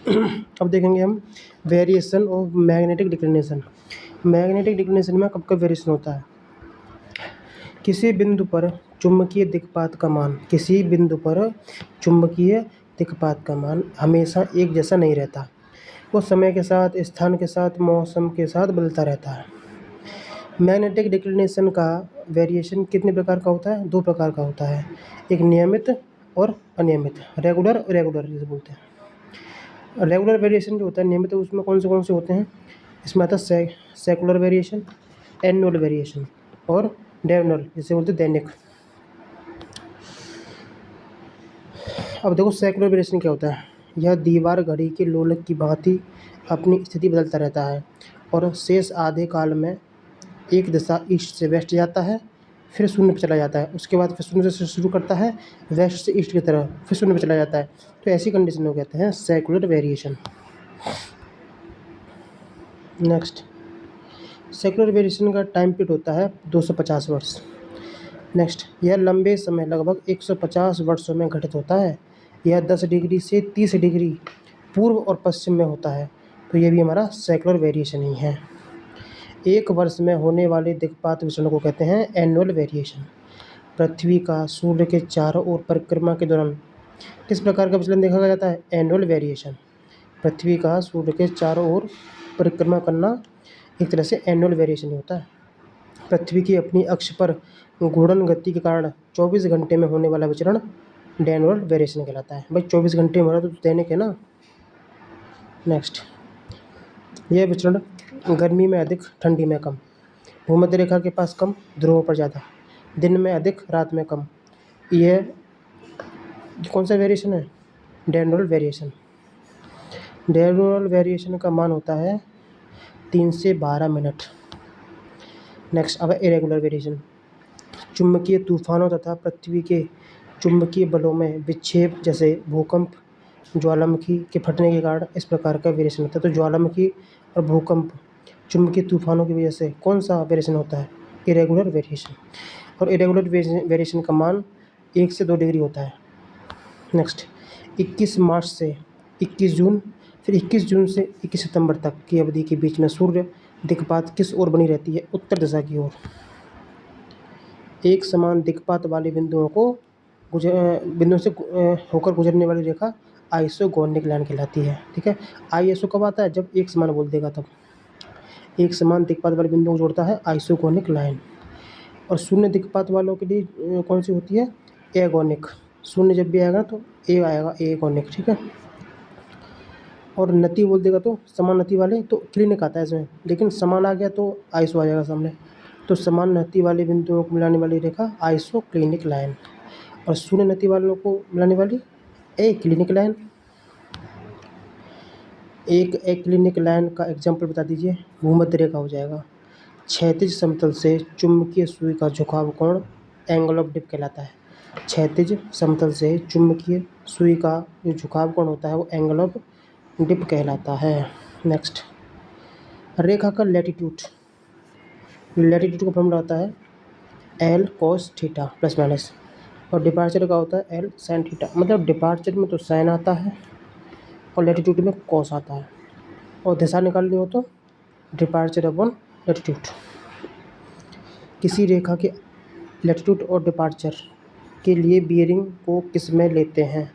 अब देखेंगे हम variation of magnetic declination. Magnetic declination में कब कब वेरिएशन होता है? किसी बिंदु पर चुंबकीय दिक्पात का मान, किसी बिंदु पर चुंबकीय दिक्पात का मान हमेशा एक जैसा नहीं रहता। वो समय के साथ, स्थान के साथ, मौसम के साथ बदलता रहता है। मैग्नेटिक डिक्लिनेशन का वेरिएशन कितने प्रकार का होता है? 2 प्रकार का होता है, एक नियमित और अनियमित, रेगुलर और इरेगुलर जिसे बोलते हैं। रेगुलर वेरिएशन जो होता है, नियमित, उसमें कौन से होते हैं? इसमें आता है सेकुलर वेरिएशन, एनुअल वेरिएशन और डेवनल जिसे बोलते हैं दैनिक। अब देखो सेकुलर वेरिएशन क्या होता है। यह दीवार घड़ी के लोलक की भांति अपनी स्थिति बदलता रहता है और शेष आधे काल में एक दिशा ईस्ट से वेस्ट जाता है, फिर शून्य पर चला जाता है। उसके बाद फिर शून्य से शुरू करता है, वेस्ट से ईस्ट की तरफ, फिर शून्य पर चला जाता है। तो ऐसी कंडीशन को कहते हैं secular variation. Next, secular variation का टाइम पीरियड होता है 250 वर्ष। नेक्स्ट, यह लंबे समय लगभग 150 वर्षों में घटित होता है। यह 10 डिग्री से 30 डिग्री पूर्व और पश्चिम में होता है। तो ये भी हमारा सेकुलर वेरिएशन ही है। एक वर्ष में होने वाले दिक्पात विचलन को कहते हैं एनुअल वेरिएशन। पृथ्वी का सूर्य के चारों ओर परिक्रमा के दौरान किस प्रकार का विचलन देखा जाता है? Annual variation. पृथ्वी का सूर्य के चारों ओर परिक्रमा करना एक तरह से एनुअल वेरिएशन होता है। पृथ्वी की अपनी अक्ष पर घूर्णन गति के कारण 24 घंटे में होने वाला विचरण डेनुअल वेरिएशन कहलाता है। भाई 24 घंटे में हो रहा तो दैनिक है ना। नेक्स्ट, यह विचरण गर्मी में अधिक, ठंडी में कम, भूमध्य रेखा के पास कम, ध्रुवों पर ज़्यादा, दिन में अधिक, रात में कम। यह कौन सा वेरिएशन है? डेनुअल वेरिएशन। डेनुअल वेरिएशन का मान होता है 3 से 12 मिनट। नेक्स्ट, अब इरेगुलर वेरिएशन। चुंबकीय तूफानों तथा पृथ्वी के चुंबकीय बलों में विक्षेप जैसे भूकंप, ज्वालामुखी के फटने के कारण इस प्रकार का वेरिएशन होता है। तो ज्वालामुखी और भूकंप, चुंबकीय तूफानों की वजह से कौन सा वेरिएशन होता है? Irregular variation. और इरेगुलर वेरिएशन का मान 1 से 2 डिग्री होता है। नेक्स्ट, 21 मार्च से 21 जून, फिर 21 जून से 21 सितंबर तक की अवधि के बीच में सूर्य दिक्पात किस ओर बनी रहती है? उत्तर दिशा की ओर। एक समान दिक्पात वाले बिंदुओं से होकर गुजरने वाली रेखा आइसोगोनिक लाइन कहलाती है। ठीक है, आईएसओ कब आता है? जब एक समान बोल देगा तब। एक समान दिक्पात वाले बिंदुओं को जोड़ता है आइसोगोनिक लाइन। और शून्य दिक्पात वालों के लिए कौन सी होती है? एगोनिक। शून्य जब भी आएगा तो ए आएगा, एगोनिक। ठीक है, और नति बोल देगा तो समान नति वाले, तो क्लिनिक आता है इसमें, लेकिन समान आ गया तो आइसो आ जाएगा सामने। तो समान नति वाले बिंदुओं को मिलाने वाली रेखा आइसो क्लिनिक लाइन, और शून्य नति वालों को मिलाने वाली ए क्लिनिक लाइन। एक ए क्लिनिक लाइन का एग्जाम्पल बता दीजिए। भूमध्य रेखा हो जाएगा। क्षैतिज समतल से चुंबकीय सुई का झुकाव कोण एंगल ऑफ डिप कहलाता है। क्षैतिज समतल से चुंबकीय सुई का जो झुकाव कोण होता है वो एंगल ऑफ डिप कहलाता है। नेक्स्ट, रेखा का लैटिट्यूड। लैटिट्यूड का फॉर्मूला होता है L cos theta plus minus, और डिपार्चर का होता है एल साइन थीटा। मतलब डिपार्चर में तो साइन आता है और लैटिट्यूड में कोस आता है, और दिशा निकालनी हो तो डिपार्चर अपॉन लैटिट्यूड। किसी रेखा के लैटिट्यूड और डिपार्चर के लिए बियरिंग को किस में लेते हैं?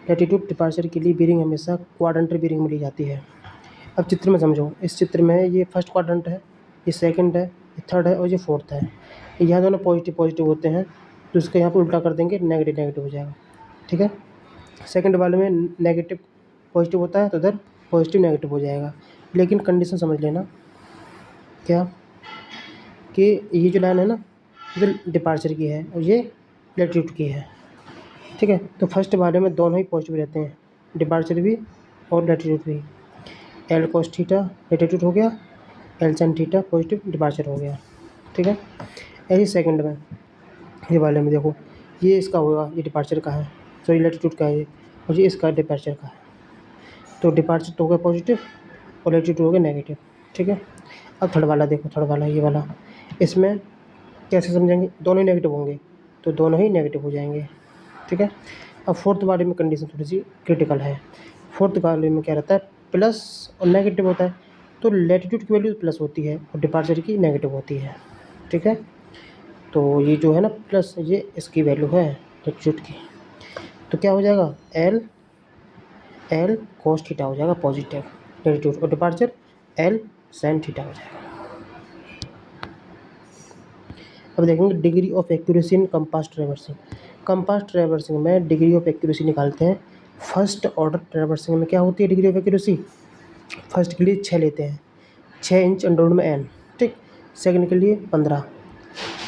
लैटिट्यूड डिपार्चर के लिए बियरिंग हमेशा क्वाड्रेंट बियरिंग में ली जाती है। अब चित्र में समझो। इस चित्र में ये फर्स्ट क्वाड्रेंट है, ये सेकंड है, ये थर्ड है और ये फोर्थ है। यहाँ दोनों पॉजिटिव पॉजिटिव होते हैं, तो इसको यहाँ पर उल्टा कर देंगे, नेगेटिव नेगेटिव हो जाएगा। ठीक है, सेकंड वाले में नेगेटिव पॉजिटिव होता है तो इधर पॉजिटिव नेगेटिव हो जाएगा। लेकिन कंडीशन समझ लेना क्या, कि ये जो लाइन है ना, ये डिपार्चर की है और ये लैटिट्यूड की है। ठीक है, तो फर्स्ट वाले में दोनों ही पॉजिटिव रहते हैं, डिपार्चर भी और लैटिट्यूड भी। एल कोस थीटा लैटिट्यूड हो गया, L sine theta positive departure हो गया। ठीक है, ऐसे सेकंड में ये वाले में देखो, ये इसका होगा, ये डिपार्चर का है, सॉरी लैटिट्यूड का है ये, और ये इसका डिपार्चर का है। तो डिपार्चर तो हो गया पॉजिटिव और लैटिट्यूड हो गया नेगेटिव। ठीक है, अब थर्ड वाला देखो, थर्ड वाला ये वाला, इसमें कैसे समझेंगे? दोनों ही नेगेटिव होंगे तो दोनों ही नेगेटिव हो जाएंगे। ठीक है, अब फोर्थ वाले में कंडीशन थोड़ी सी क्रिटिकल है। फोर्थ कॉलम में क्या रहता है, प्लस और नेगेटिव होता है। तो लैटिट्यूड की वैल्यू प्लस होती है और डिपार्चर की नेगेटिव होती है। ठीक है, तो ये जो है ना प्लस, ये इसकी वैल्यू है लैटिट्यूड की। तो क्या हो जाएगा, एल एल कोस थीटा हो जाएगा पॉजिटिव लैटिट्यूड, और डिपार्चर एल साइन थीटा हो जाएगा। अब देखेंगे degree of accuracy in compass traversing. Compass traversing में डिग्री ऑफ एक्यूरेसी निकालते हैं। फर्स्ट ऑर्डर ट्रैवर्सिंग में क्या होती है डिग्री ऑफ एक्यूरेसी, फर्स्ट के लिए 6 लेते हैं, 6 इंच अंडरवुड में एन। ठीक, सेकंड के लिए 15,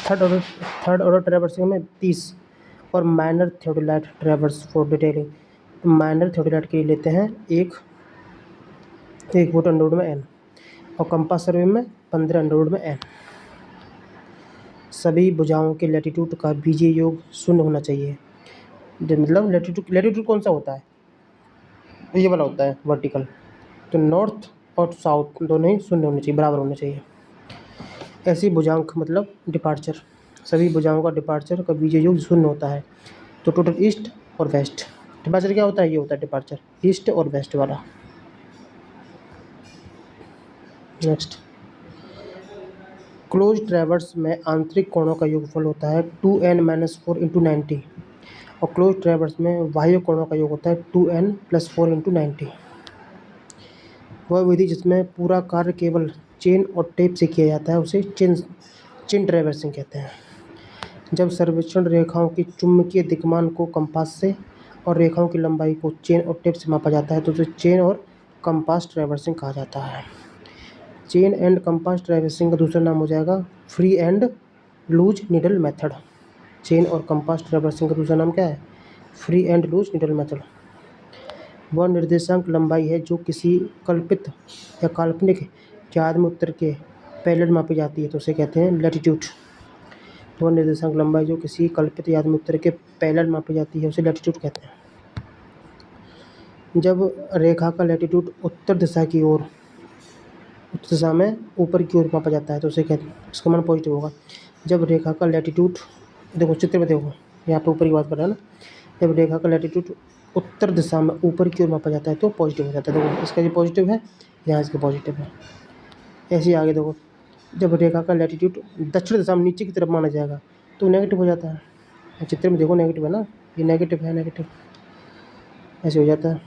थर्ड ऑर्डर ट्रैवर्सिंग में 30, और minor theodolite traverse for detailing, minor theodolite के लिए लेते हैं 1 फुट अंडरवुड में एन, और कंपास सर्वे में 15 अंडरवुड में एन। सभी भुजाओं के लैटिट्यूड का बीजीय योग 0 होना चाहिए। मतलब लैटिट्यूड कौन सा होता है, ये वाला होता है वर्टिकल। तो नॉर्थ और साउथ दोनों ही 0 होने चाहिए, बराबर होने चाहिए। ऐसी भुजाओं का मतलब डिपार्चर, सभी भुजाओं का डिपार्चर का बीजीय योग 0 होता है। तो टोटल ईस्ट और वेस्ट, डिपार्चर क्या होता है, ये होता है डिपार्चर ईस्ट और वेस्ट वाला। नेक्स्ट, क्लोज ट्रैवर्स में आंतरिक कोणों का योगफल होता है 2n-4 × 90, और क्लोज ट्रैवर्स में बाह्य कोणों का योग होता है 2n + 4 × 90। वह विधि जिसमें पूरा कार्य केवल चेन और टेप से किया जाता है उसे चेन ट्रैवर्सिंग कहते हैं। जब सर्वेक्षण रेखाओं की चुंबकीय दिक्मान को कंपास से और रेखाओं की लंबाई को चेन और टेप से मापा जाता है तो उसे चेन और कंपास ट्रैवर्सिंग कहा जाता है। चेन एंड कंपास ट्रैवर्सिंग का दूसरा नाम हो जाएगा free and loose needle method. Chain और कंपास ट्रैवर्सिंग का दूसरा नाम क्या है, free and loose needle method. वह निर्देशांक लंबाई है जो किसी कल्पित या काल्पनिक ज्यादम उत्तर के पैरेलल मापी जाती है तो उसे कहते हैं लैटिट्यूड। वह निर्देशांक लंबाई जो किसी कल्पित ज्यादम उत्तर के पैरेलल मापी जाती है उसे लैटिट्यूड कहते हैं। जब रेखा का लैटिट्यूड उत्तर दिशा में ऊपर की ओर मापा जाता है तो उसे कहते हैं, इसका मान पॉजिटिव होगा। जब रेखा का लैटिट्यूड, देखो चित्र में देखो, यहाँ पे ऊपर की बात कर रहा है ना, जब रेखा का लैटिट्यूड उत्तर दिशा में ऊपर की ओर मापा जाता है तो पॉजिटिव हो जाता है। देखो इसका ये पॉजिटिव है, यहाँ इसका पॉजिटिव है। ऐसे ही आगे देखो, जब रेखा का लैटिट्यूड दक्षिण दिशा में नीचे की तरफ माना जाएगा तो नेगेटिव हो जाता है। चित्र में देखो नेगेटिव है ना, ये नेगेटिव है, नेगेटिव ऐसे हो जाता है।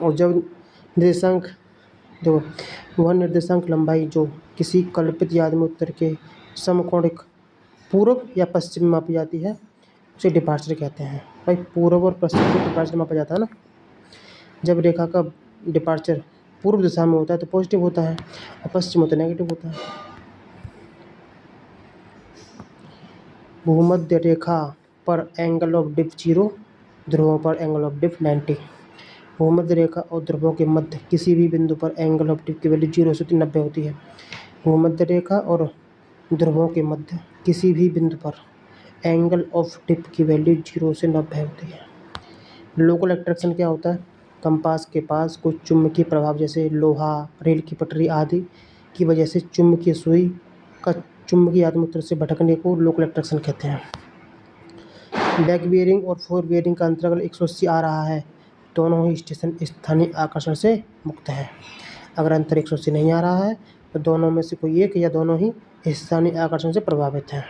और जब निर्देशांक, देखो वह निर्देशांक लंबाई जो किसी कल्पित ज्यादम उत्तर के समकोणिक पूर्व या पश्चिम में मापी जाती है उसे डिपार्चर कहते हैं। भाई पूर्व और पश्चिम को डिपार्चर मापा जाता है ना। जब रेखा का डिपार्चर पूर्व दिशा में होता है तो पॉजिटिव होता है, और पश्चिम होता है नेगेटिव होता है। भूमध्य रेखा पर एंगल ऑफ डिप 0, ध्रुवों पर एंगल ऑफ डिप 90। भूमध्य रेखा और ध्रुवों के मध्य किसी भी बिंदु पर एंगल ऑफ डिप की वैल्यू 0 से 90 होती है। भूमध्य रेखा और ध्रुवों के मध्य किसी भी बिंदु पर एंगल ऑफ डिप की वैल्यू 0 से 90 होती है। लोकल अट्रैक्शन क्या होता है, कंपास के पास कुछ चुंबकीय प्रभाव जैसे लोहा, रेल की पटरी आदि की वजह से चुंबकीय सुई का चुंबकीय ज्यादम उत्तर से भटकने को लोकल अट्रैक्शन कहते हैं। बैक बियरिंग और फोर बियरिंग का अंतराल 180 आ रहा है, दोनों ही स्टेशन स्थानीय आकर्षण से मुक्त है। अगर अंतर 180 नहीं आ रहा है तो दोनों में से कोई एक या दोनों ही स्थानीय आकर्षण से प्रभावित हैं।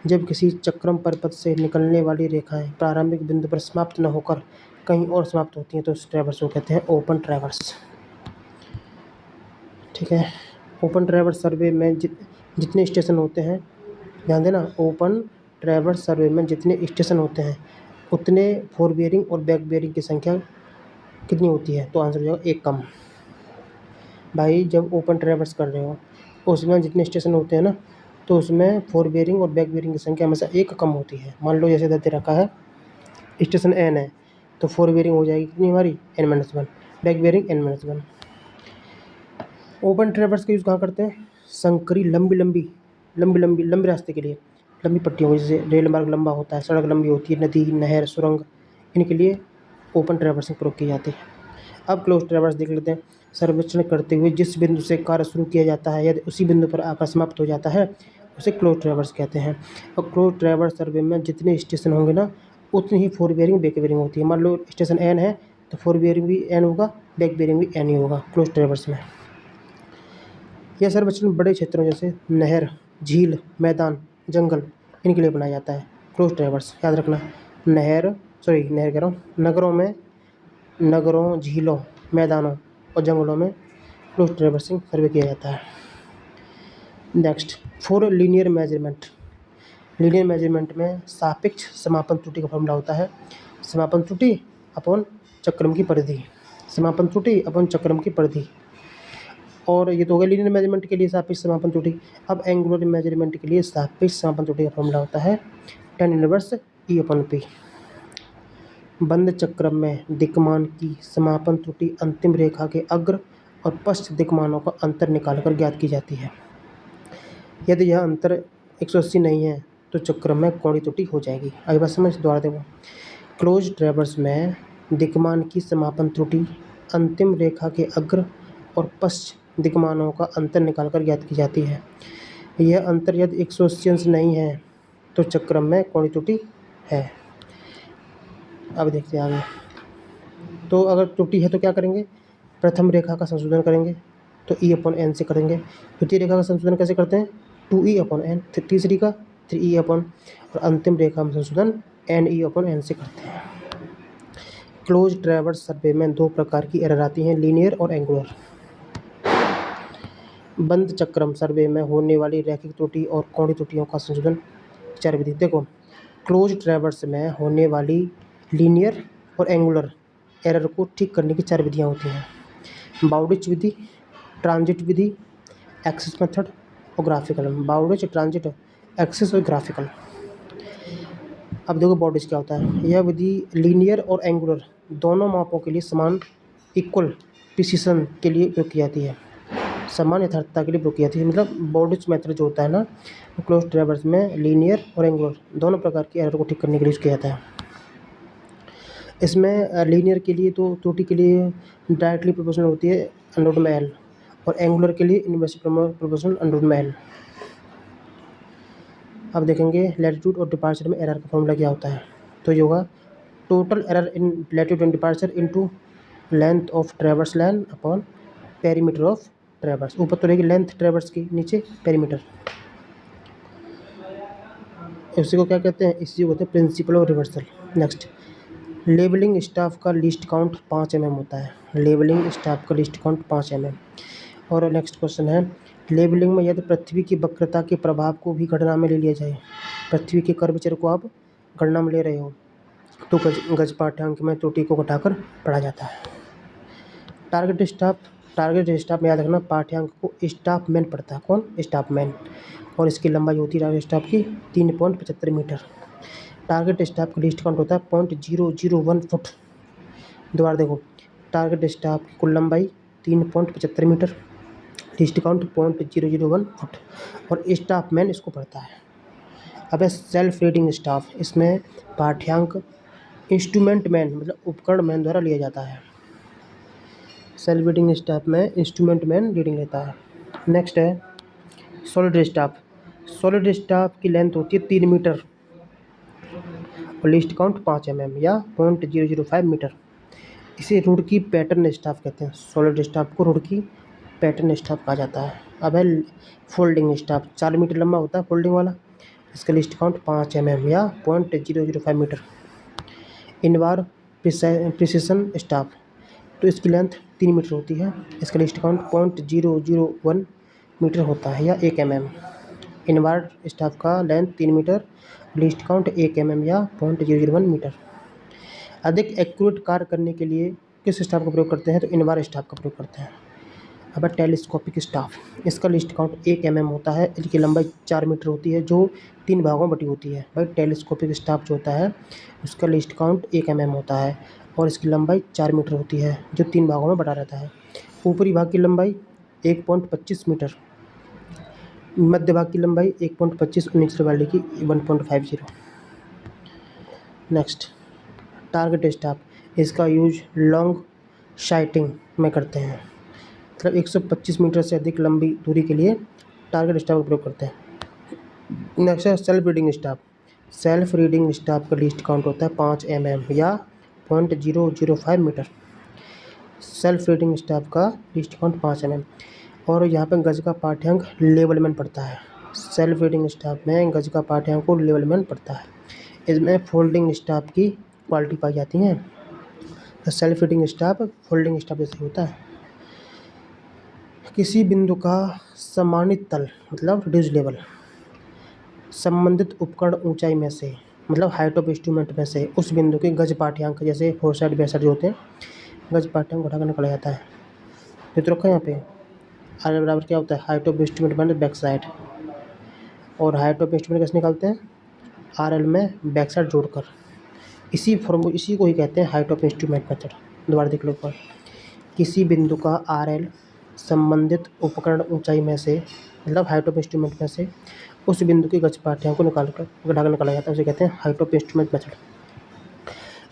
जब किसी चक्रम परिपथ से निकलने वाली रेखाएं प्रारंभिक बिंदु पर समाप्त न होकर कहीं और समाप्त होती हैं तो उस ट्रैवर्स को कहते हैं ओपन ट्रैवर्स। ठीक है, ओपन ट्रैवर्स सर्वे में जितने स्टेशन होते हैं, ध्यान देना, ओपन ट्रैवर्स सर्वे में जितने स्टेशन होते हैं उतने फोर बियरिंग और बैक बियरिंग की संख्या कितनी होती है, तो आंसर हो जाएगा 1 कम। भाई जब ओपन ट्रैवर्स कर रहे हो उसमें जितने स्टेशन होते हैं ना तो उसमें फोर बियरिंग और बैक बियरिंग की संख्या हमेशा 1 कम होती है। मान लो जैसे दे रखा है स्टेशन एन है तो फोर बियरिंग हो जाएगी कितनी हमारी n-1, back bearing n-1। Open traverse का यूज़ कहाँ करते हैं, संकरी लंबी रास्ते के लिए, लंबी पट्टियों जैसे रेल मार्ग लंबा होता है, सड़क लंबी होती है, नदी, नहर, सुरंग, इनके लिए ओपन ट्रैवर्सिंग प्रयोग की जाती है। अब क्लोज ट्रैवर्स देख लेते हैं। सर्वेक्षण करते हुए जिस बिंदु से कार्य शुरू किया जाता है यदि उसी बिंदु पर आकर समाप्त हो जाता है उसे क्लोज ट्रैवर्स कहते हैं। और क्लोज ट्रैवर्स सर्वे में जितने स्टेशन होंगे ना उतनी ही फोर बियरिंग बैक बियरिंग होती है। मान लो स्टेशन एन है तो फोर बियरिंग भी एन होगा, बैक बियरिंग भी एन ही होगा क्लोज ट्रेवर्स में। यह सर बच्चों बड़े क्षेत्रों जैसे नहर, झील, मैदान, जंगल इनके लिए बनाया जाता है क्लोज ट्रेवर्स। याद रखना, नहर कह रहा हूँ, नगरों, झीलों, मैदानों और जंगलों में क्लोज ट्रेवर्सिंग सर्वे किया जाता है। Next, for linear measurement. Linear measurement में सापेक्ष समापन त्रुटि का फॉर्मूला होता है समापन त्रुटि अपॉन चक्रम की परिधि, समापन त्रुटि अपॉन चक्रम की परिधि। और ये तो हो गया लीनियर मेजरमेंट के लिए सापेक्ष समापन त्रुटि। अब एंगुलर मेजरमेंट के लिए सापेक्ष समापन त्रुटि का फॉर्मूला होता है tan inverse E upon P। बंद चक्रम में दिक्मान की समापन त्रुटि अंतिम रेखा के अग्र और पश्च दिक्मानों का अंतर निकालकर ज्ञात की जाती है। यदि यह अंतर 180 नहीं है तो चक्रम में कोणीय त्रुटि हो जाएगी। अगली बात समझ, दोबारा देखो। क्लोज ट्रेवर्स में दिक्मान की समापन त्रुटि अंतिम रेखा के अग्र और पश्च दिक्मानों का अंतर निकालकर ज्ञात की जाती है। यह अंतर यदि 180 अंश नहीं है तो चक्रम में कोणीय त्रुटि है। अब देखते हैं आगे। तो अगर त्रुटि है तो क्या करेंगे, प्रथम रेखा का संशोधन करेंगे तो E अपॉन एन से करेंगे। द्वितीय रेखा का संशोधन कैसे करते हैं, 2E अपॉन एन। तीसरी का 3E अपॉन, और अंतिम रेखा में संशोधन NE अपॉन एन से करते हैं। क्लोज ट्रेवर्स सर्वे में दो प्रकार की एरर आती हैं, लीनियर और एंगुलर। बंद चक्रम सर्वे में होने वाली रैखिक त्रुटि और कोणीय त्रुटियों का संशोधन 4 विधि। देखो, क्लोज ट्रेवर्स में होने वाली लीनियर और एंगुलर एरर को ठीक करने की 4 विधियाँ होती हैं। बाउडिच विधि, ट्रांजिट विधि, एक्सिस मेथड और ग्राफिकल। बाउडिच, ट्रांजिट, एक्सिस और ग्राफिकल। अब देखो बाउडिच क्या होता है। यह विधि लीनियर और एंगुलर दोनों मापों के लिए समान इक्वल प्रिसिशन के लिए प्रयोग की जाती है, समान यथार्थता के लिए प्रयोग की जाती है। मतलब बाउडिच मेथड जो होता है ना, क्लोज ट्रेवर्स में लीनियर और एंगुलर दोनों प्रकार की एरर को ठीक करने के लिए यूज़ किया जाता है। इसमें लीनियर के लिए तो त्रुटि के लिए डायरेक्टली प्रोपोर्शनल होती है अंडर में एल, और एंगुलर के लिए इनवर्सली प्रोपोर्शनल अंडर में एल। अब देखेंगे लैटिट्यूड और डिपार्चर में एरर का फॉर्मूला क्या होता है। तो ये होगा total error in latitude and departure into length of ट्रेवर्स line upon perimeter of ट्रेवर्स। ऊपर तो रहेगी लेंथ ट्रेवर्स की, नीचे पेरीमीटर। इसी को क्या कहते हैं, इसी को कहते हैं principle of reversal. Next, labelling staff का लिस्ट काउंट 5 mm होता है। लेबलिंग स्टाफ का लिस्ट काउंट 5 mm। और नेक्स्ट क्वेश्चन है, लेबलिंग में यदि पृथ्वी की वक्रता के प्रभाव को भी गणना में ले लिया जाए, पृथ्वी के कर्वेचर को आप गणना में ले रहे हो तो गज पाठ्यांक में त्रुटि को घटाकर पढ़ा जाता है। टारगेट स्टाफ में याद रखना, पाठ्यांक को स्टाफ मैन पढ़ता है। कौन, स्टाफ मैन। और इसकी लंबाई होती है टारगेट स्टाफ की 3.75 मीटर। टारगेट स्टाफ का लिस्ट काउंट होता है 0.001 फुट। दोबारा देखो, टारगेट स्टाफ की कुल लंबाई 3.75 मीटर, लिस्ट काउंट 0.001 फुट, और स्टाफ मैन इसको पढ़ता है। अब है सेल्फ रीडिंग स्टाफ। इसमें पाठ्यांक इंस्ट्रूमेंट मैन मतलब उपकरण मैन द्वारा लिया जाता है। सेल्फ रीडिंग स्टाफ में इंस्ट्रूमेंट मैन रीडिंग लेता है। नेक्स्ट है सॉलिड स्टाफ। सॉलिड स्टाफ की लेंथ होती है 3 मीटर और लिस्ट काउंट 5 mm या 0.005 मीटर। इसे रुड़की पैटर्न स्टाफ कहते हैं। सॉलिड स्टाफ को रुड़की पैटर्न स्टाफ कहा जाता है। अब है फोल्डिंग स्टाफ। 4 मीटर लंबा होता है फोल्डिंग वाला, इसका लिस्ट काउंट 5 mm या 0.005 मीटर। इनवार प्रिसिशन स्टाफ, तो इसकी लेंथ 3 मीटर होती है, इसका लिस्ट काउंट 0.001 मीटर होता है या 1 mm। इनवार स्टाफ का length 3 metre, least count 1 mm या 0.001 मीटर। अधिक एक्यूरेट कार्य करने के लिए किस स्टाफ का प्रयोग करते हैं, तो इनवार स्टाफ का प्रयोग करते हैं। अब टेलीस्कोपिक स्टाफ, इसका लिस्ट काउंट 1 mm होता है, इसकी लंबाई 4 मीटर होती है जो 3 भागों में बटी होती है। भाई टेलीस्कोपिक स्टाफ जो होता है उसका लिस्ट काउंट 1 mm होता है और इसकी लंबाई 4 मीटर होती है जो 3 भागों में बटा रहता है। ऊपरी भाग की लंबाई 1.25 मीटर, मध्य भाग की लंबाई 1.25 और निचले वाले की 1.50। नेक्स्ट, टारगेट स्टाफ, इसका यूज लॉन्ग शाइटिंग में करते हैं, मतलब 125 मीटर से अधिक लंबी दूरी के लिए टारगेट स्टाफ का प्रयोग करते हैं। नेक्स्ट है self reading staff. Self reading staff का लिस्ट काउंट होता है 5 mm या 0.005 मीटर। सेल्फ रीडिंग स्टाफ का लीस्ट काउंट 5 mm। और यहाँ पे गज का पाठ्यांक लेवल में पड़ता है। सेल्फ रीडिंग स्टाफ में गज का पाठ्यांक को लेवल में पड़ता है। इसमें फोल्डिंग स्टाफ की क्वालिटी पाई जाती है। तो self reading staff folding staff जैसे होता है। किसी बिंदु का सम्मानित तल मतलब रिड्यूस लेवल संबंधित उपकरण ऊंचाई में से मतलब हाइट ऑफ इंस्ट्रूमेंट में से उस बिंदु के गज पाठ्यांक जैसे फोरसाइड बैकसाइड जो होते हैं गज पाठ्यांक उठाकर निकाला जाता है। तो रखा यहाँ पे आर बराबर क्या होता है height of instrument minus back side. और हाइट ऑफ इंस्ट्रूमेंट कैसे निकालते हैं आर एल में बैक साइड जोड़कर। इसी को ही कहते हैं हाइट ऑफ इंस्ट्रूमेंट मेथड। दोबारा देख लो ऊपर। किसी बिंदु का आर एल संबंधित उपकरण ऊंचाई में से मतलब हाइट ऑफ इंस्ट्रूमेंट में से उस बिंदु के गज पाठ्यांक को घटाकर निकाला जाता है उसे कहते हैं हाइट ऑफ इंस्ट्रूमेंट मेथड।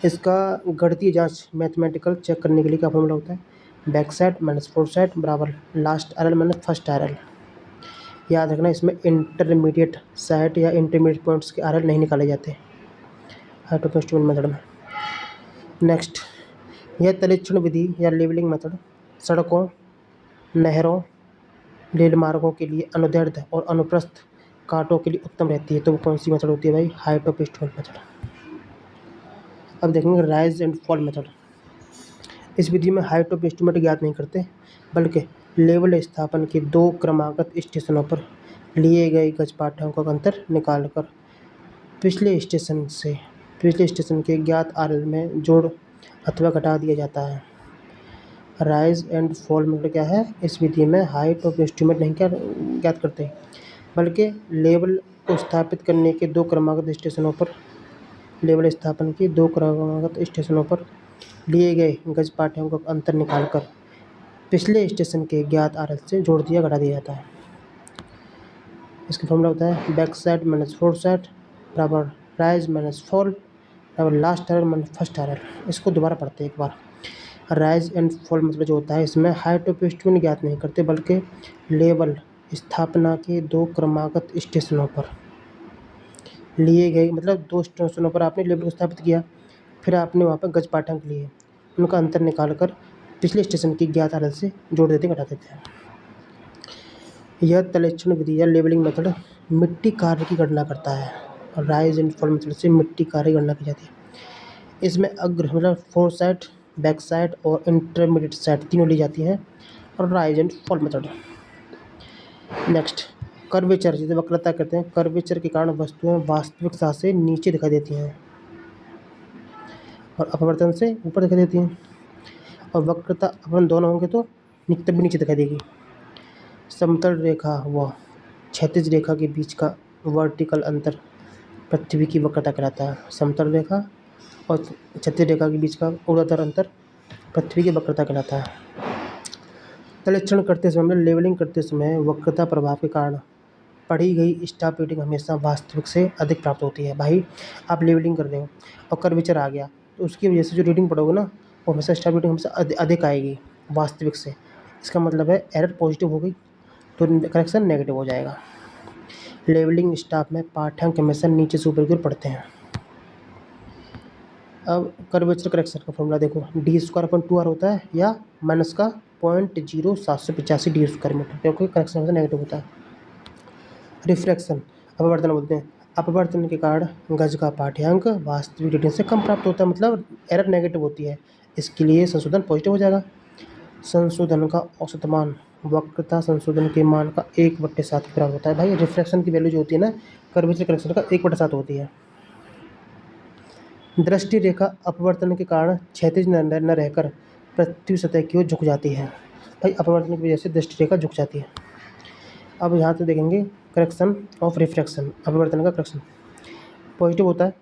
इसका गणितीय जांच मैथमेटिकल चेक करने के लिए क्या फॉर्मूला होता है back sight minus fore sight बराबर last R L minus first R L. याद रखना इसमें इंटरमीडिएट साइड या इंटरमीडिएट पॉइंट्स के आर एल नहीं निकाले जाते हाइट ऑफ इंस्ट्रूमेंट मेथड में। नेक्स्ट यह तलेक्षण विधि या लेवलिंग मेथड सड़कों नहरों रेल मार्गों के लिए अनुदैर्ध्य और अनुप्रस्थ कांटों के लिए उत्तम रहती है। तो वो कौन सी मेथड होती है भाई हाइट ऑफ इंस्ट्रूमेंट मेथड। अब देखेंगे राइज एंड फॉल मेथड। इस विधि में हाइट ऑफ इंस्ट्रूमेंट ज्ञात नहीं करते बल्कि लेवल स्थापन के दो क्रमागत स्टेशनों पर लिए गए गज पाठ्यांकों का अंतर निकालकर पिछले स्टेशन के ज्ञात आरएल में जोड़ अथवा घटा दिया जाता है। राइज एंड फॉल मेथड क्या है इस विधि में हाइट ऑफ इंस्ट्रूमेंट नहीं ज्ञात करते बल्कि लेवल को स्थापित करने के दो क्रमागत स्टेशनों पर लेवल स्थापन के दो क्रमागत स्टेशनों पर लिए गए गज पाठ्यांकों का अंतर निकालकर पिछले स्टेशन के ज्ञात आरएल से जोड़ दिया घटा दिया जाता है। इसका फॉर्मूला होता है back sight minus fore sight बराबर राइज माइनस फॉल बराबर last RL minus first RL. इसको दोबारा पढ़ते हैं एक बार। राइज एंड फॉल मतलब जो होता है इसमें हाइट ऑफ इंस्ट्रूमेंट ज्ञात नहीं करते बल्कि लेवल स्थापना के दो क्रमागत स्टेशनों पर लिए गए मतलब दो स्टेशनों पर आपने लेवल को स्थापित किया फिर आपने वहाँ पर गज पाठ्यांक लिए उनका अंतर निकालकर पिछले स्टेशन की ज्ञात आरएल से जोड़ देते घटा देते हैं। यह तलेक्षण विधि या लेवलिंग मेथड मिट्टी कार्य की गणना करता है और राइज एंड फॉल मेथड से मिट्टी कार्य की गणना की जाती है। इसमें अग्र मतलब फोर साइड बैक साइड और इंटरमीडिएट साइड तीनों ली जाती हैं और rise and fall method. Next curvature जिसे वक्रता कहते हैं। कर्वेचर के कारण वस्तुएं वास्तविकता से नीचे दिखाई देती हैं और अपवर्तन से ऊपर दिखाई देती हैं और वक्रता अपवर्तन दोनों होंगे तो तब भी नीचे दिखाई देगी। समतल रेखा व क्षैतिज रेखा के बीच का वर्टिकल अंतर पृथ्वी की वक्रता कहलाता है। समतल रेखा और क्षैतिज रेखा के बीच का ऊर्ध्वाधर अंतर पृथ्वी की वक्रता कहलाता है। तलेक्षण करते समय मतलब लेवलिंग करते समय वक्रता प्रभाव के कारण पढ़ी गई स्टाफ रीडिंग हमेशा वास्तविक से अधिक प्राप्त होती है। भाई आप लेवलिंग कर रहे हो और कर्वेचर आ गया तो उसकी वजह से जो रीडिंग पढ़ोगे ना वो हमेशा स्टाफ रीडिंग हमेशा अधिक आएगी वास्तविक से। इसका मतलब है एरर पॉजिटिव हो गई तो करेक्शन नेगेटिव हो जाएगा। लेवलिंग स्टाफ में पाठ्यांक हमेशा नीचे से ऊपर की ओर पढ़ते हैं। अब कर्वेचर करेक्शन का फॉर्मूला देखो डी स्क्वायर अपन 2r होता है या माइनस का 0.0785 डी स्क्वायर मीटर क्योंकि करेक्शन हमेशा नेगेटिव होता है। रिफ्रैक्शन अपवर्तन बोलते हैं। अपवर्तन के कारण गज का पाठ्यांक वास्तविक रीडिंग से कम प्राप्त होता है मतलब एरर नेगेटिव होती है। इसके लिए संशोधन पॉजिटिव हो जाएगा। संशोधन का औसत मान वक्रता संशोधन के मान का 1/7 के बराबर होता है। भाई रिफ्रैक्शन की वैल्यू जो होती है ना कर्वेचर करेक्शन का 1/7 होती है। दृष्टि रेखा अपवर्तन के कारण क्षैतिज न रहकर पृथ्वी सतह की ओर झुक जाती है। भाई अपवर्तन की वजह से दृष्टि रेखा झुक जाती है। अब यहाँ से देखेंगे करेक्शन ऑफ रिफ्रैक्शन अपवर्तन का करेक्शन पॉजिटिव होता है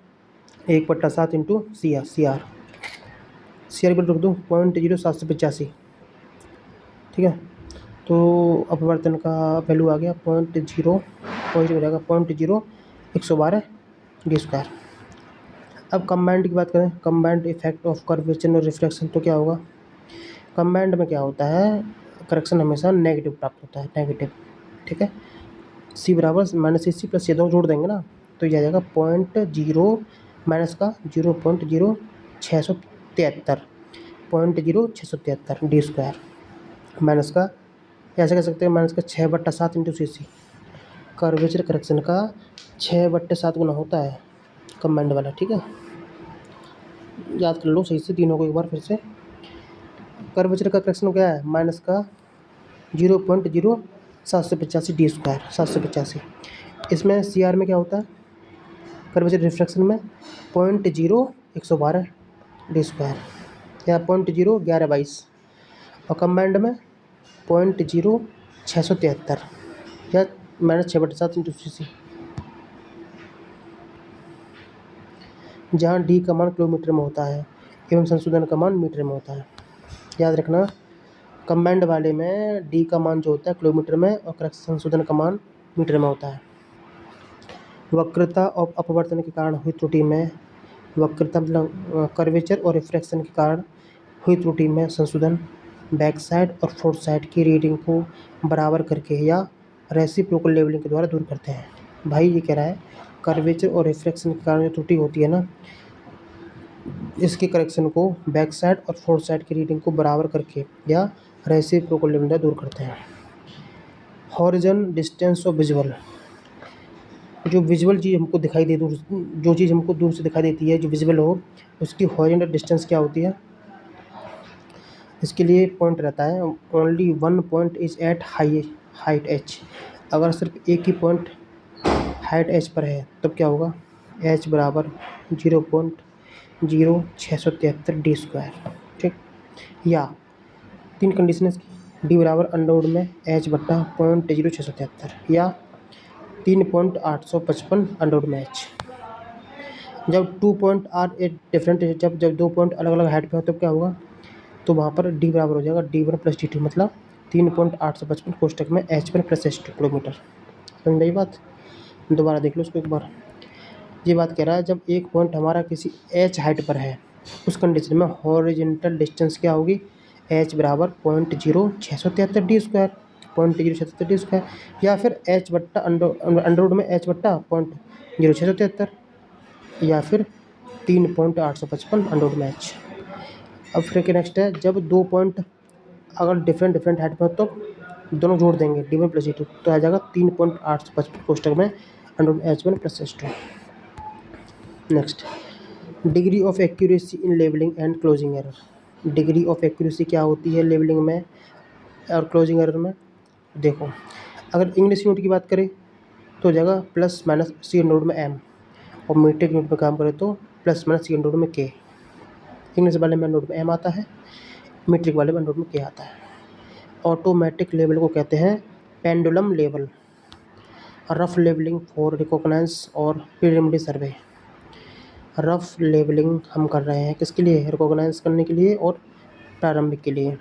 1/7 इंटू सी आर पर रख दूँ 0.0785 ठीक है। तो अपवर्तन का वैल्यू आ गया 0.0 पॉजिटिव हो जाएगा 0.0112 डी स्क्वायर। अब कंबाइंड की बात करें कंबाइंड इफेक्ट ऑफ कर्वेचर और रिफ्रैक्शन तो क्या होगा कंबाइंड में क्या होता है करेक्शन हमेशा नेगेटिव प्राप्त होता है नेगेटिव ठीक है। सी बराबर माइनस सी प्लस ये दोनों जोड़ देंगे ना तो ये आ जाएगा 0.0 माइनस का 0.06 673, 0.0673 डी स्क्वायर माइनस का, ऐसे कह सकते हैं माइनस का 6/7 इंटू सी सी। कर्वेचर करेक्शन का 6/7 गुना होता है कंबाइंड वाला, ठीक है, याद कर लो सही से तीनों को एक बार फिर से। कर्वेचर का करेक्शन क्या है, माइनस का 0.0785 डी स्क्वायर, 785। इसमें सी आर में क्या होता है, कर्वेचर रिफ्रैक्शन में 0.0112 डी स्क्वायर या 0.01122, और कंबाइंड में 0.0673 या -6/7 इंटू सी सी, जहाँ डी का मान किलोमीटर में होता है एवं संशोधन का मान मीटर में होता है। याद रखना, कंबाइंड वाले में डी का मान जो होता है किलोमीटर में और करेक्शन संशोधन का मान मीटर में होता है। वक्रता और अपवर्तन के कारण हुई त्रुटि में, वक्रता मतलब कर्वेचर और रिफ्रैक्शन के कारण हुई त्रुटि में संशोधन बैक साइड और फोर्थ साइड की रीडिंग को बराबर करके या रेसिप्रोकल लेवलिंग के द्वारा दूर करते हैं। भाई ये कह रहा है कर्वेचर और रिफ्रैक्शन के कारण जो त्रुटि होती है ना, इसके करेक्शन को बैक साइड और फोर्थ साइड की रीडिंग को बराबर करके या रेसिप्रोकल लेवलिंग के द्वारा दूर करते हैं। हॉरिजन डिस्टेंस ऑफ विजुअल, जो विजुअल चीज़ हमको दिखाई दे, दूर जो चीज़ हमको दूर से दिखाई देती है जो विजुअल हो, उसकी हॉरिजॉन्टल डिस्टेंस क्या होती है, इसके लिए पॉइंट रहता है only one point is at height H. अगर सिर्फ एक ही पॉइंट हाइट एच पर है तब क्या होगा, एच बराबर 0.0673 डी स्क्वायर, ठीक। या 3 कंडीशन इसकी, डी बराबर अंडरवुड में एच बट्टा 0.0673 या 3.855 अंडरवुड में एच। जब 2 पॉइंट आर एट डिफरेंट, जब 2 पॉइंट अलग अलग हाइट पे हो तब क्या होगा, तो वहाँ पर डी बराबर हो जाएगा D1 + D2, मतलब 3.855 कोष्टक में H1 + H2 किलोमीटर। समझ गई बात, दोबारा देख लो उसको एक बार। ये बात कह रहा है जब एक पॉइंट हमारा किसी H हाइट पर है, उस कंडीशन में हॉरिजॉन्टल डिस्टेंस क्या होगी, H बराबर 0.0673 डी स्क्वायर, 0.0673 डी स्क्वायर, या फिर H बट्टा अंडरवुड में H बट्टा 0.0673 या फिर 3.855 अंडरवुड में H। अब फिर नेक्स्ट है, जब 2 पॉइंट अगर डिफरेंट हाइट पर हो तो दोनों जोड़ देंगे D1 + D2, तो आ जाएगा 3.855 कोष्टक में H1 + H2। Next, degree of accuracy in levelling and closing error. Degree of accuracy क्या होती है लेवलिंग में और क्लोजिंग एरर में, देखो अगर इंग्लिश यूनिट की बात करें तो हो जाएगा ± C/m, और मीट्रिक यूनिट में काम करें तो ± C/m K। इंग्लिश वाले में नोट में M आता है, मीट्रिक वाले में नोट में K आता है। ऑटोमेटिक लेवल को कहते हैं pendulum level. Rough levelling for recognise और प्रीलिमिनरी सर्वे। रफ लेवलिंग हम कर रहे हैं किसके लिए, रिकॉग्नाइज करने के लिए और प्रारंभिक के लिए।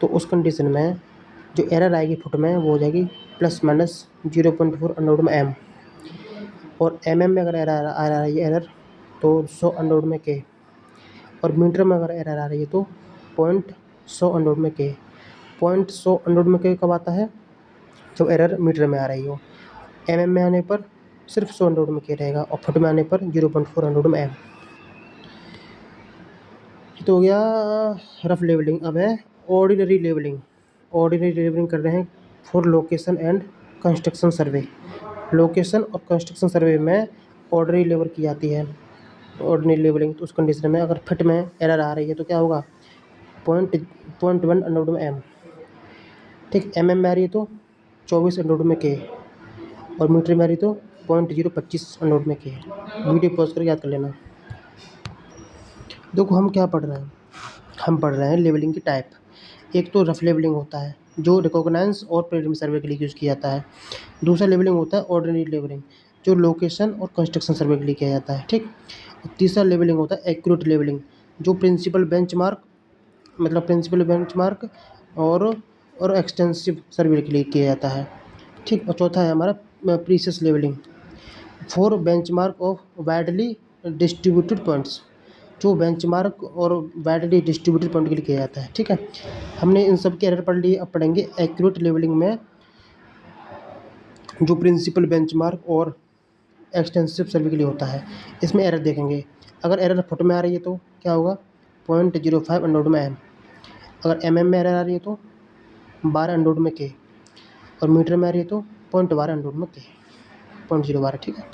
तो उस कंडीशन में जो एरर आएगी फुट में वो हो जाएगी ± 0.4 अंडरवुड में M, और mm में अगर एरर आ रही है एरर तो 100 अंडरवुड में K, और मीटर में अगर एरर आ रही है तो 0.100 अंडरवुड में K। 0.100 अंडरवुड में K कब आता है, जब एरर मीटर में आ रही हो। mm में आने पर सिर्फ 100 अंडरवुड में K रहेगा, और फुट में आने पर 0.4 अंडरवुड में M। तो हो गया रफ लेवलिंग। अब है ऑर्डिनरी लेवलिंग। ऑर्डिनरी लेवलिंग कर रहे हैं for location and construction survey. Location और कंस्ट्रक्शन सर्वे में ऑर्डिनरी लेवल की जाती है ऑर्डिनरी लेवलिंग। तो उस कंडीशन में अगर फिट में एरर आ रही है तो क्या होगा, 0.1 अंडरवुड में M, ठीक। mm में आ रही है तो 24 अंडरवुड में K, और मीटर में आ रही तो 0.025 अंडरवुड में K। वीडियो पॉज कर याद कर लेना। देखो हम क्या पढ़ रहे हैं, हम पढ़ रहे हैं लेवलिंग की टाइप। एक तो रफ लेवलिंग होता है जो रिकॉग्नाइज और प्रीलिमिनरी सर्वे के लिए यूज़ किया जाता है। दूसरा लेवलिंग होता है ऑर्डिनरी लेवलिंग जो लोकेशन और कंस्ट्रक्शन सर्वे के लिए किया जाता है, ठीक। और तीसरा लेवलिंग होता है एक्यूरेट लेवलिंग जो प्रिंसिपल बेंचमार्क और एक्सटेंसिव सर्वे के लिए किया जाता है, ठीक। और चौथा है हमारा precise levelling for benchmark of widely distributed points, जो बेंचमार्क और वाइडली डिस्ट्रीब्यूटेड पॉइंट के लिए किया जाता है, ठीक है। हमने इन सब के एरर पढ़ लिए। अब पढ़ेंगे एक्यूरेट लेवलिंग में जो प्रिंसिपल बेंचमार्क और एक्सटेंसिव सर्वे के लिए होता है। इसमें एरर देखेंगे, अगर एरर फुट में आ रही है तो क्या होगा, 0.05 अंडर रूट में एम। अगर एम में एरर आ रही है तो 12 अंडर रूट में के, और मीटर में आ रही है तो 0.12 अंडर रूट में के, 0.012। ठीक है।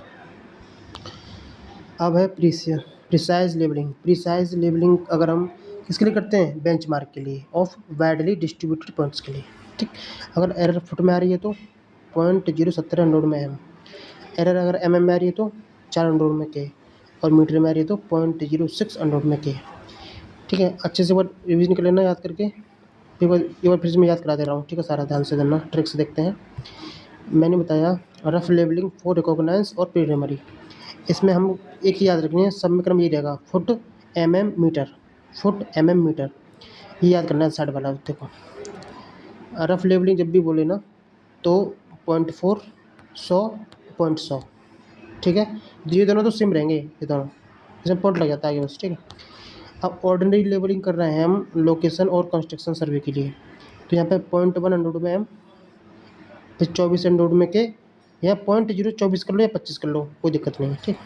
अब है प्रिसाइज लेबलिंग। प्रिसाइज लेबलिंग अगर हम किसके लिए करते हैं? बेंचमार्क के लिए, ऑफ वाइडली डिस्ट्रीब्यूटेड पॉइंट्स के लिए। ठीक। अगर एरर फुट में आ रही है तो 0.017 अंडर रूट में एम। एरर अगर एम में आ रही है तो 4 अंडर रूट में के, और मीटर में आ रही है तो 0.06 अंडर रूट में के। ठीक है। अच्छे से एक बार रिविजन कर लेना याद करके, एक बार फिर से मैं याद करा दे रहा हूँ। ठीक है, सारा ध्यान से करना। ट्रिक से देखते हैं। मैंने बताया रफ लेबलिंग फॉर रिकॉग्नाइज और प्रीलिमिनरी। इसमें हम एक ही याद रखनी है, सब में क्रम ये रहेगा, foot mm metre, foot mm metre, ये याद करना है साइड वाला। देखो रफ लेबलिंग जब भी बोले ना तो 0.4, 100, 100। ठीक है। ये दोनों तो सेम रहेंगे, ये दोनों इसमें पॉइंट लग जाता है आगे बस। ठीक है। अब ऑर्डिनरी लेबलिंग कर रहे हैं हम लोकेशन और कंस्ट्रक्शन सर्वे के लिए, तो यहाँ पे 0.1 अंडर रूट में एम, फिर 24 अंडर रूट में के, या 0.024 कर लो या 25 कर लो, कोई दिक्कत नहीं है। ठीक।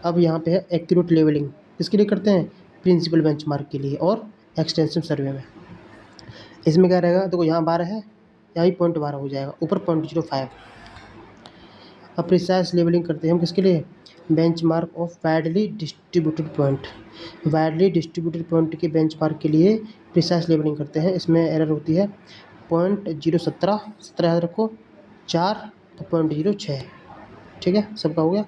अब यहाँ पे है एक्यूरेट लेवलिंग। किसके लिए करते हैं? प्रिंसिपल बेंचमार्क के लिए और एक्सटेंसिव सर्वे में। इसमें क्या रहेगा? देखो यहाँ 12 है, यहाँ भी 0.12 हो जाएगा, ऊपर 0.05। अब प्रिसाइज लेवलिंग करते हैं हम किसके लिए? Benchmark of widely distributed point. Widely distributed point के बेंचमार्क के लिए प्रिसाइज लेवलिंग करते हैं। इसमें एरर होती है 0.017, 17 याद रखो, 4 और 0.06। ठीक है, सबका हो गया।